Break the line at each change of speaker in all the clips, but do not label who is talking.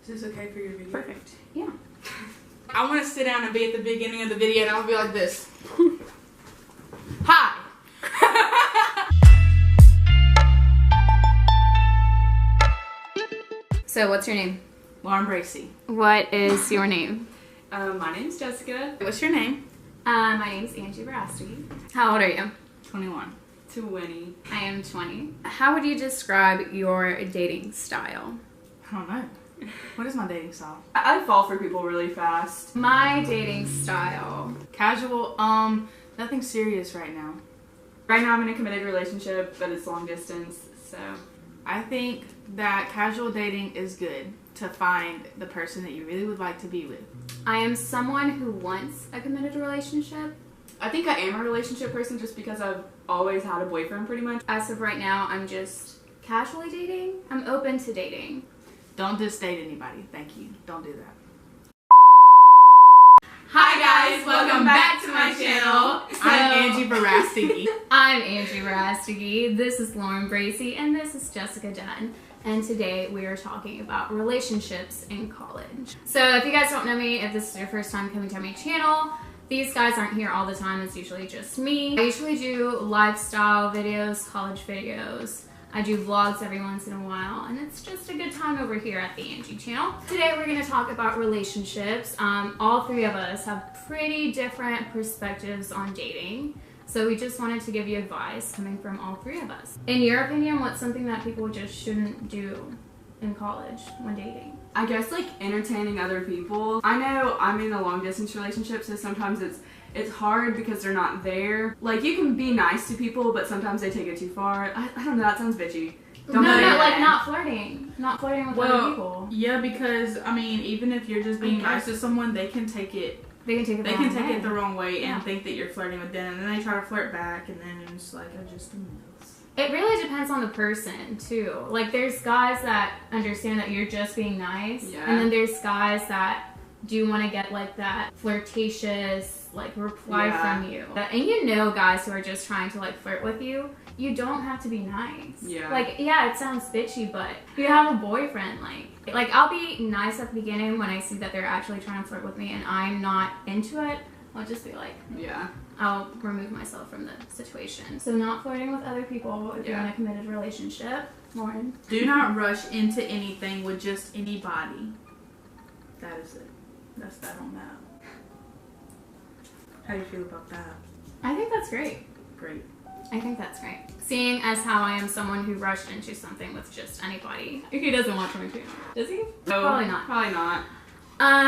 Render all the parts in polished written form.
Is this okay for your video?
Perfect. Yeah.
I want to sit down and be at the beginning of the video and I'll be like this. Hi.
So what's your name?
Lauren Bracey.
What is your name?
My name's Jessica.
What's your name?
My name's Angie Verastegui. How old are you?
21.
20.
I am 20. How would you describe your dating style?
I don't know. What is my dating style?
I fall for people really fast.
My dating style.
Casual, nothing serious right now.
Right now I'm in a committed relationship, but it's long distance, so.
I think that casual dating is good to find the person that you really would like to be with.
I am someone who wants a committed relationship.
I think I am a relationship person just because I've always had a boyfriend pretty much.
As of right now, I'm just casually dating. I'm open to dating.
Don't just date anybody. Thank you. Don't do that.
Hi guys, welcome back to my channel.
I'm Angie Verastegui.
I'm Angie Verastegui. This is Lauren Bracey, and this is Jessica Dunn. And today we are talking about relationships in college. So if you guys don't know me, if this is your first time coming to my channel, these guys aren't here all the time. It's usually just me. I usually do lifestyle videos, college videos. I do vlogs every once in a while, and it's just a good time over here at the Angie channel. Today we're gonna talk about relationships. All three of us have pretty different perspectives on dating. So we just wanted to give you advice coming from all three of us. In your opinion, what's something that people just shouldn't do in college when dating?
I guess like entertaining other people. I know I'm in a long distance relationship, so sometimes it's hard because they're not there. Like, you can be nice to people, but sometimes they take it too far. I don't know, that sounds bitchy. Don't
No,
do that.
like not flirting. Not flirting with other people.
Yeah, because I mean, even if you're just being nice to someone, they can take it.
They can take it
They
the
can
wrong
take
way.
it the wrong way
Yeah.
and think that you're flirting with them, and then they try to flirt back, and then it's like, I just don't know.
It really depends on the person, too. Like, there's guys that understand that you're just being nice,
Yeah.
and then there's guys that do want to get, like, that flirtatious, like, reply from you. And you know guys who are just trying to, like, flirt with you. You don't have to be nice.
Yeah.
Like, yeah, it sounds bitchy, but you have a boyfriend, like, I'll be nice at the beginning when I see that they're actually trying to flirt with me and I'm not into it. I'll just be like,
Yeah.
I'll remove myself from the situation. So not flirting with other people if you're in a committed relationship. Lauren?
Do not rush into anything with just anybody. That is it. That's that on that. How do you feel about that?
I think that's great.
Great.
I think that's great. Seeing as how I am someone who rushed into something with just anybody. He doesn't watch my channel. Does he?
No,
Probably not.
Probably not.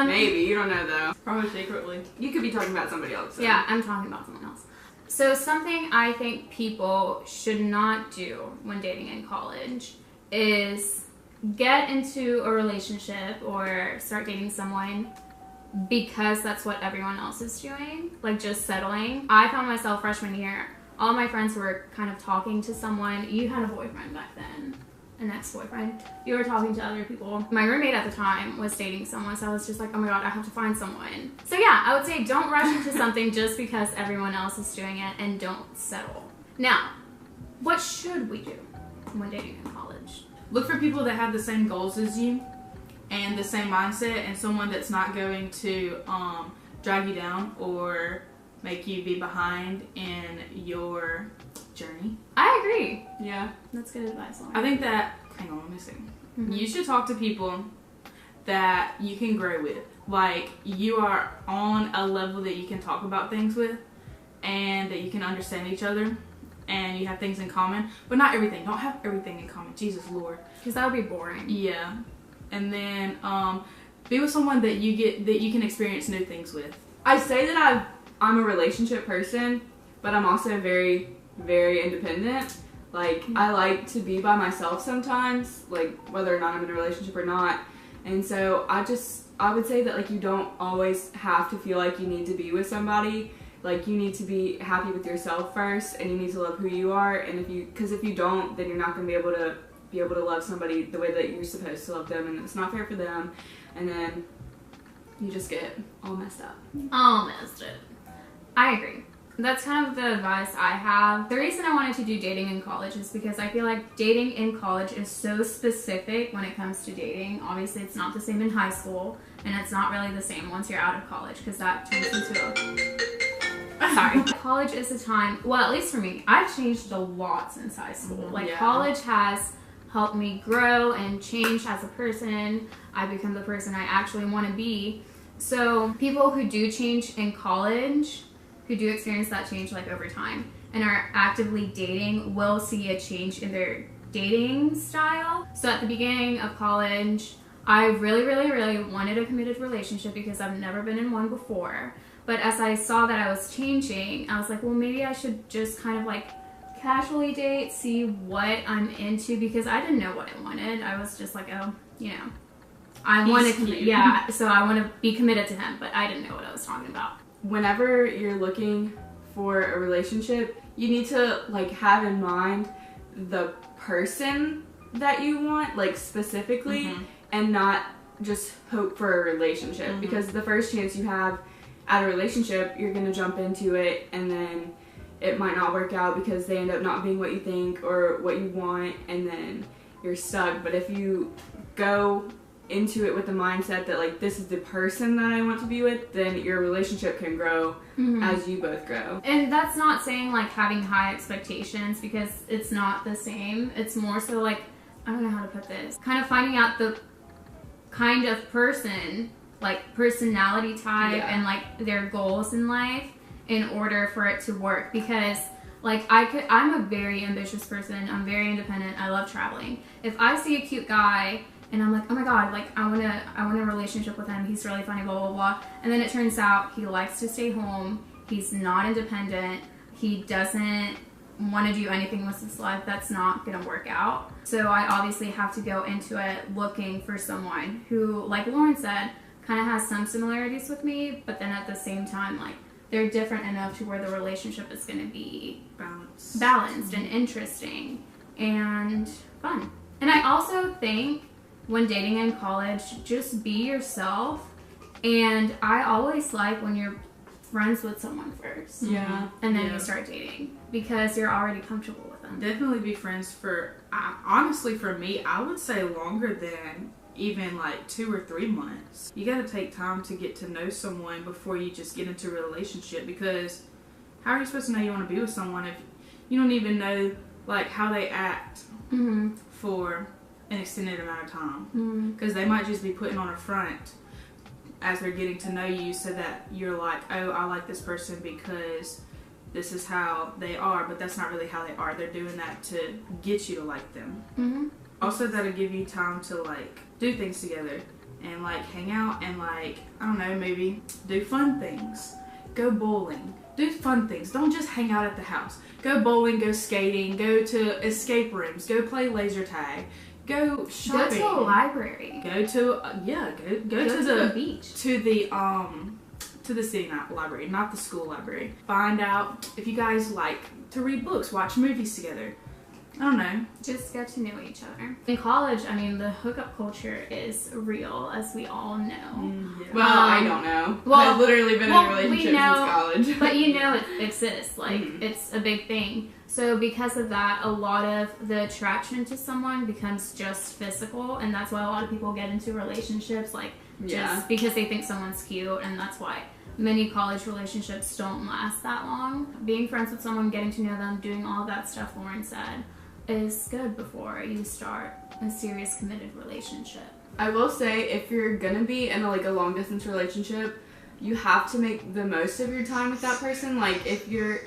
Maybe, you don't know though.
Probably secretly.
You could be talking about somebody else. So.
Yeah, I'm talking about someone else. So something I think people should not do when dating in college is get into a relationship or start dating someone because that's what everyone else is doing, like just settling. I found myself freshman year, all my friends were kind of talking to someone. You had a boyfriend back then, an ex-boyfriend. You were talking to other people. My roommate at the time was dating someone, so I was just like, oh my god, I have to find someone. So yeah, I would say don't rush into something just because everyone else is doing it, and don't settle. Now, what should we do when dating in college?
Look for people that have the same goals as you and the same mindset, and someone that's not going to drag you down or make you be behind in your journey.
I agree.
Yeah.
That's good advice, Lauren.
I think that, hang on, let me see. You should talk to people that you can grow with. Like, you are on a level that you can talk about things with and that you can understand each other and you have things in common, but not everything. Don't have everything in common. Jesus Lord.
Because that would be boring.
Yeah. And then be with someone that you can experience new things with.
I say that I'm a relationship person, but I'm also very, very independent. Like, I like to be by myself sometimes, like whether or not I'm in a relationship or not. And so I would say that, like, you don't always have to feel like you need to be with somebody. Like, you need to be happy with yourself first, and you need to love who you are. And because if you don't, then you're not going to be able to love somebody the way that you're supposed to love them, and it's not fair for them. And then you just get all messed up.
Almost it. I agree. That's kind of the advice I have. The reason I wanted to do dating in college is because I feel like dating in college is so specific when it comes to dating. Obviously, it's not the same in high school, and it's not really the same once you're out of college, because that turns into a... Sorry. College is a time, well, at least for me, I've changed a lot since high school. Like, college has helped me grow and change as a person. I've become the person I actually want to be. So people who do change in college, who do experience that change like over time and are actively dating, will see a change in their dating style. So at the beginning of college, I really wanted a committed relationship because I've never been in one before. But as I saw that I was changing, I was like, well, maybe I should just kind of like casually date, see what I'm into, because I didn't know what I wanted. I was just like, oh, you know, I want to commit. Yeah, so I want to be committed to him, but I didn't know what I was talking about.
Whenever you're looking for a relationship, you need to like have in mind the person that you want, like specifically, and not just hope for a relationship, because the first chance you have at a relationship, you're gonna jump into it and then it might not work out because they end up not being what you think or what you want, and then you're stuck. But if you go into it with the mindset that like, this is the person that I want to be with, then your relationship can grow as you both grow.
And that's not saying like having high expectations, because it's not the same. It's more so like, I don't know how to put this, kind of finding out the kind of person, like personality type and like their goals in life in order for it to work. Because like I'm a very ambitious person, I'm very independent, I love traveling. If I see a cute guy and I'm like, oh my god, like I want a relationship with him, he's really funny, blah blah blah, and then it turns out he likes to stay home, he's not independent, he doesn't want to do anything with his life, that's not gonna work out. So I obviously have to go into it looking for someone who, like Lauren said, kind of has some similarities with me, but then at the same time, like, they're different enough to where the relationship is going to be balanced and interesting and fun. And I also think when dating in college, just be yourself. And I always like when you're friends with someone first.
Yeah.
And then you start dating, because you're already comfortable with them.
Definitely be friends for, honestly, for me, I would say longer than even like 2 or 3 months. You gotta take time to get to know someone before you just get into a relationship, because how are you supposed to know you want to be with someone if you don't even know like how they act for an extended amount of time? Because they might just be putting on a front as they're getting to know you, so that you're like, oh, I like this person because this is how they are, but that's not really how they are. They're doing that to get you to like them. Also, that'll give you time to like do things together and like hang out and like, I don't know, maybe do fun things. Go bowling. Do fun things. Don't just hang out at the house. Go bowling, go skating, go to escape rooms, go play laser tag, go shopping.
Go to a library.
Go to go to the
beach.
To the city library, not the school library. Find out if you guys like to read books, watch movies together. I don't know.
Just get to know each other. In college, I mean, the hookup culture is real, as we all know.
Well, I don't know. Well, I've literally been in a relationship since college.
But you know it exists. Like, it's a big thing. So because of that, a lot of the attraction to someone becomes just physical, and that's why a lot of people get into relationships, like, just because they think someone's cute, and that's why many college relationships don't last that long. Being friends with someone, getting to know them, doing all of that stuff Lauren said, is good before you start a serious committed relationship.
I will say, if you're gonna be in a long distance relationship, you have to make the most of your time with that person. Like, if you're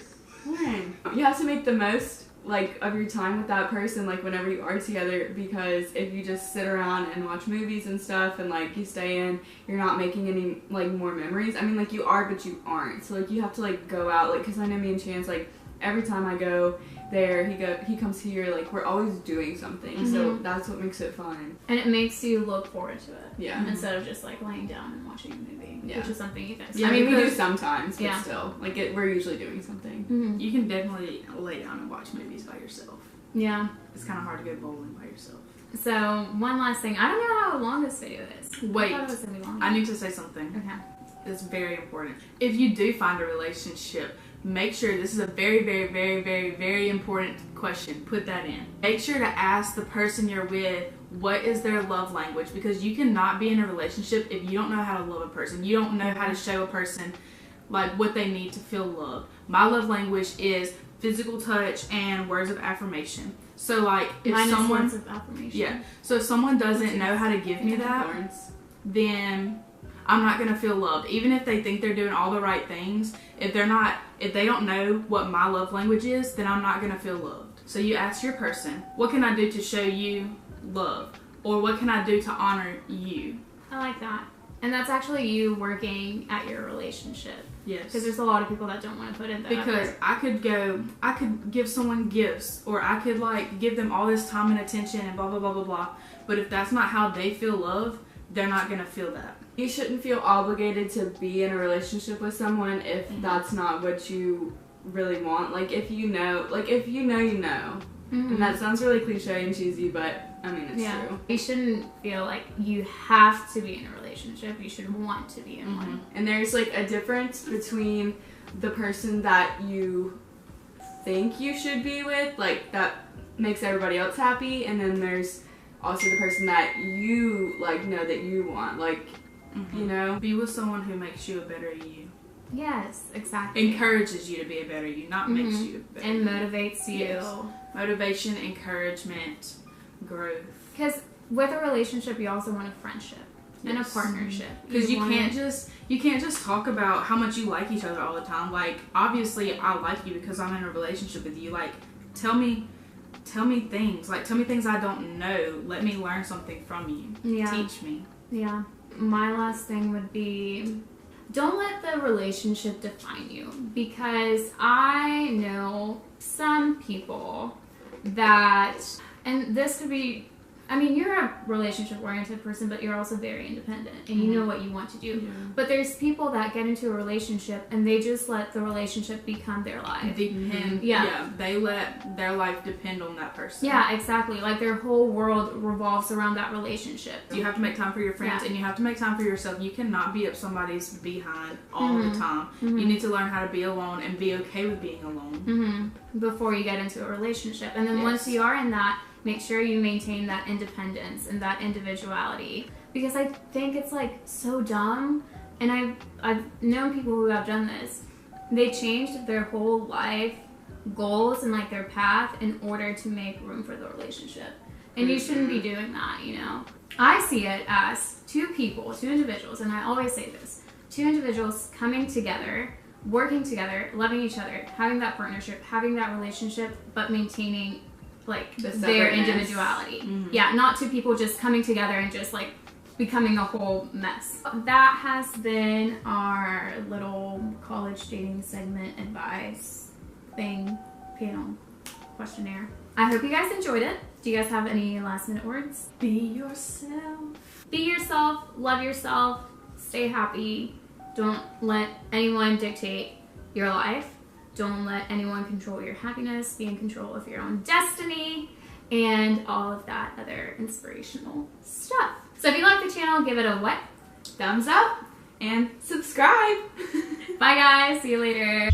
you have to make the most like of your time with that person, like whenever you are together, because if you just sit around and watch movies and stuff and like you stay in, you're not making any like more memories. I mean, like, you are, but you aren't. So like, you have to like go out, like, because I know me and Chance, like, every time I go there, he comes here, like, we're always doing something. So that's what makes it fun.
And it makes you look forward to it.
Yeah.
Instead of just like laying down and watching a movie, which is something you guys
I mean, we do sometimes, but still, like, we're usually doing something.
You can definitely lay down and watch movies by yourself.
Yeah.
It's kind of hard to go bowling by yourself.
So, one last thing. I don't know how long this video is.
Wait.
I thought it was going to be long.
I need to say something.
Okay.
It's very important. If you do find a relationship, make sure, this is a very, very, very, very, very important question. Put that in. Make sure to ask the person you're with what is their love language, because you cannot be in a relationship if you don't know how to love a person. You don't know how to show a person like what they need to feel loved. My love language is physical touch and words of affirmation. So like if
words of affirmation.
Yeah. So if someone doesn't know how to give me that, then I'm not gonna feel loved. Even if they think they're doing all the right things, if they don't know what my love language is, then I'm not gonna feel loved. So you ask your person, what can I do to show you love? Or what can I do to honor you?
I like that. And that's actually you working at your relationship.
Yes.
Because there's a lot of people that don't want to put in that
Because
effort.
I could give someone gifts, or I could like give them all this time and attention and blah, blah, blah, blah, blah. But if that's not how they feel love, they're not going to feel that.
You shouldn't feel obligated to be in a relationship with someone if that's not what you really want. Like if you know, you know. And that sounds really cliche and cheesy, but I mean, it's true.
You shouldn't feel like you have to be in a relationship. You should want to be in one.
And there's like a difference between the person that you think you should be with, like that makes everybody else happy, and then there's also the person that you like know that you want, like, you know.
Be with someone who makes you a better you.
Yes, exactly.
Encourages you to be a better you, not makes you a better
and
you.
motivates you.
Yes. Motivation, encouragement, growth.
Because with a relationship, you also want a friendship and a partnership.
Because you can't just talk about how much you like each other all the time. Like, obviously, I like you because I'm in a relationship with you. Like, tell me things. Like, tell me things I don't know. Let me learn something from you.
Yeah.
Teach me.
Yeah. My last thing would be, don't let the relationship define you, because I know some people that, and this could be, I mean, you're a relationship-oriented person, but you're also very independent, and you know what you want to do. Yeah. But there's people that get into a relationship, and they just let the relationship become their life.
They let their life depend on that person.
Yeah, exactly. Like, their whole world revolves around that relationship.
You have to make time for your friends, and you have to make time for yourself. You cannot be up somebody's behind all the time. You need to learn how to be alone and be okay with being alone.
Before you get into a relationship. And then once you are in that, make sure you maintain that independence and that individuality, because I think it's like so dumb, and I've known people who have done this. They changed their whole life goals and like their path in order to make room for the relationship, and you shouldn't be doing that, you know. I see it as two individuals, and I always say this, two individuals coming together, working together, loving each other, having that partnership, having that relationship, but maintaining like their individuality. Yeah, not two people just coming together and just like becoming a whole mess. That has been our little college dating segment advice thing, panel, questionnaire. I hope you guys enjoyed it. Do you guys have any last minute words?
Be yourself.
Be yourself, love yourself, stay happy. Don't let anyone dictate your life. Don't let anyone control your happiness. Be in control of your own destiny and all of that other inspirational stuff. So if you like the channel, give it a what?
Thumbs up and subscribe.
Bye guys. See you later.